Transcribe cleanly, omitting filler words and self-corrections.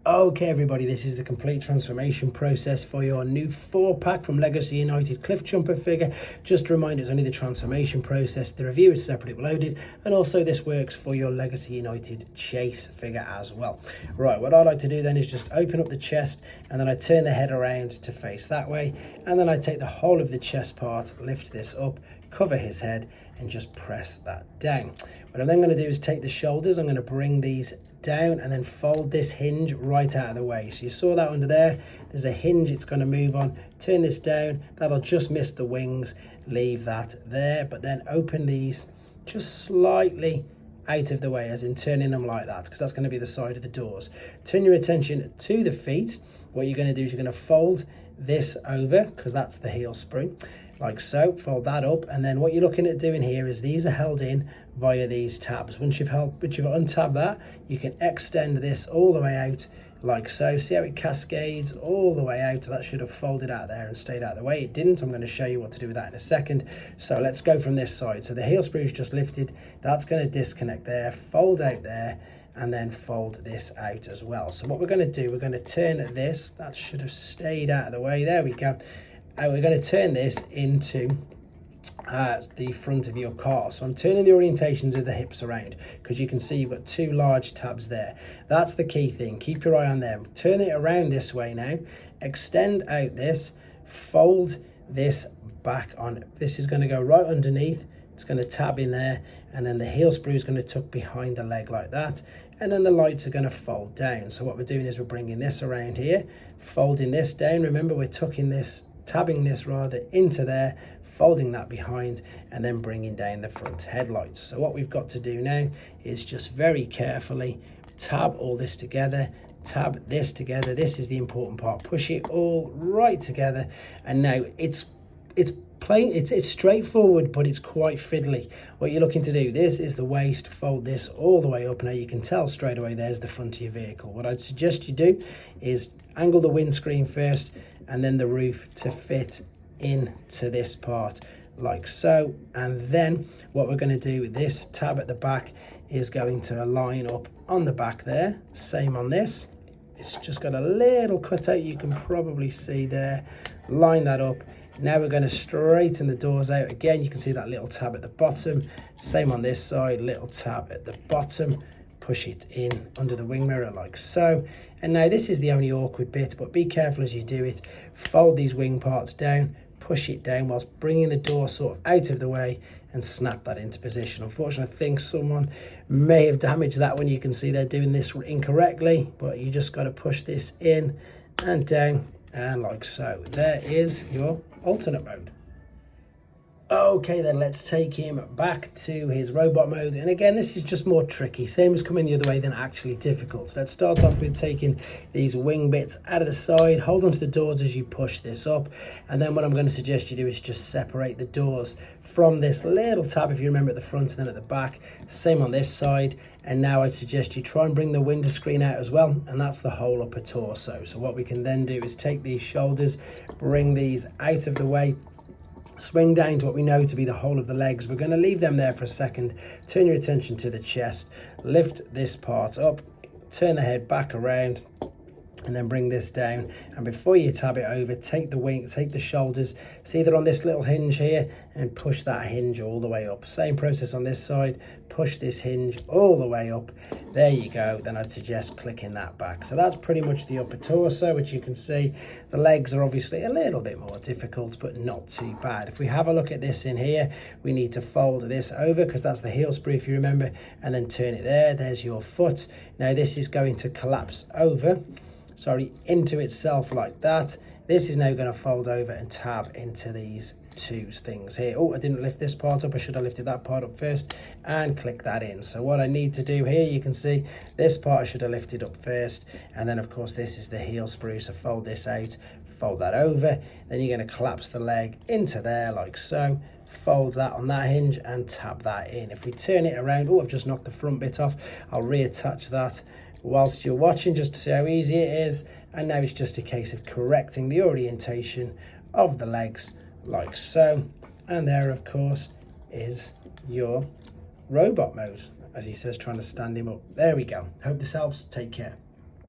Okay everybody, this is the complete transformation process for your new 4-pack from Legacy United Cliffjumper figure. Just a reminder, it's only the transformation process. The review is separately loaded, and also this works for your Legacy United Chase figure as well. Right, what I like to do then is just open up the chest, and then I turn the head around to face that way, and then I take the whole of the chest part, lift this up, cover his head, and just press that down. What I'm then going to do is take the shoulders, I'm going to bring these down and then fold this hinge right out of the way. So you saw that under there, there's a hinge it's going to move on. Turn this down, that'll just miss the wings, leave that there, but then open these just slightly out of the way, as in turning them like that, because that's going to be the side of the doors. Turn your attention to the feet. What you're going to do is you're going to fold this over, because that's the heel spring, like so. Fold that up, and then what you're looking at doing here is these are held in via these tabs. Once you've untabbed that, you can extend this all the way out like so. See how it cascades all the way out? That should have folded out there and stayed out of the way. It didn't. I'm going to show you what to do with that in a second. So let's go from this side. So the heel screw is just lifted, that's going to disconnect there, fold out there, and then fold this out as well. So what we're going to do, we're going to turn this, that should have stayed out of the way, there we go. And we're going to turn this into the front of your car. So I'm turning the orientations of the hips around, because you can see you've got two large tabs there. That's the key thing, keep your eye on them. Turn it around this way now, extend out this, fold this back on. This is going to go right underneath, it's going to tab in there, and then the heel screw is going to tuck behind the leg like that, and then the lights are going to fold down. So what we're doing is we're bringing this around here, folding this down. Remember, we're tucking this, tabbing this rather, into there, folding that behind, and then bringing down the front headlights. So what we've got to do now is just very carefully tab all this together, tab this together. This is the important part. Push it all right together, and now it's plain, it's straightforward, but it's quite fiddly. What you're looking to do, this is the waist, fold this all the way up. Now you can tell straight away there's the front of your vehicle. What I'd suggest you do is angle the windscreen first, and then the roof to fit into this part like so. And then what we're going to do with this tab at the back is going to line up on the back there. Same on this, it's just got a little cutout, you can probably see there. Line that up. Now we're going to straighten the doors out. Again, you can see that little tab at the bottom. Same on this side, little tab at the bottom. Push it in under the wing mirror like so. And now this is the only awkward bit, but be careful as you do it. Fold these wing parts down, push it down whilst bringing the door sort of out of the way, and snap that into position. Unfortunately, I think someone may have damaged that one. You can see they're doing this incorrectly, but you just got to push this in and down, and like so. There is your alternate mode. Okay, then let's take him back to his robot mode. And again, this is just more tricky, same as coming the other way, than actually difficult. So let's start off with taking these wing bits out of the side. Hold onto the doors as you push this up, and then what I'm going to suggest you do is just separate the doors from this little tab, if you remember, at the front and then at the back. Same on this side. And now I'd suggest you try and bring the window screen out as well, and that's the whole upper torso. So what we can then do is take these shoulders, bring these out of the way, swing down to what we know to be the whole of the legs. We're going to leave them there for a second. Turn your attention to the chest, lift this part up, turn the head back around, and then bring this down. And before you tab it over, take the wing, take the shoulders, see they're on this little hinge here, and push that hinge all the way up. Same process on this side, push this hinge all the way up. There you go. Then I'd suggest clicking that back. So that's pretty much the upper torso, which you can see. The legs are obviously a little bit more difficult, but not too bad. If we have a look at this in here, we need to fold this over, because that's the heel sprue, if you remember, and then turn it there. There's your foot. Now this is going to collapse over, into itself like that. This is now going to fold over and tab into these two things here. Oh, I didn't lift this part up, I should have lifted that part up first, and click that in. So what I need to do here, you can see this part I should have lifted up first, and then of course this is the heel sprue, so fold this out, fold that over, then you're going to collapse the leg into there like so, fold that on that hinge and tab that in. If we turn it around, oh, I've just knocked the front bit off, I'll reattach that whilst you're watching, just to see how easy it is. And now it's just a case of correcting the orientation of the legs like so. And there, of course, is your robot mode, as he says, trying to stand him up. There we go. Hope this helps. Take care.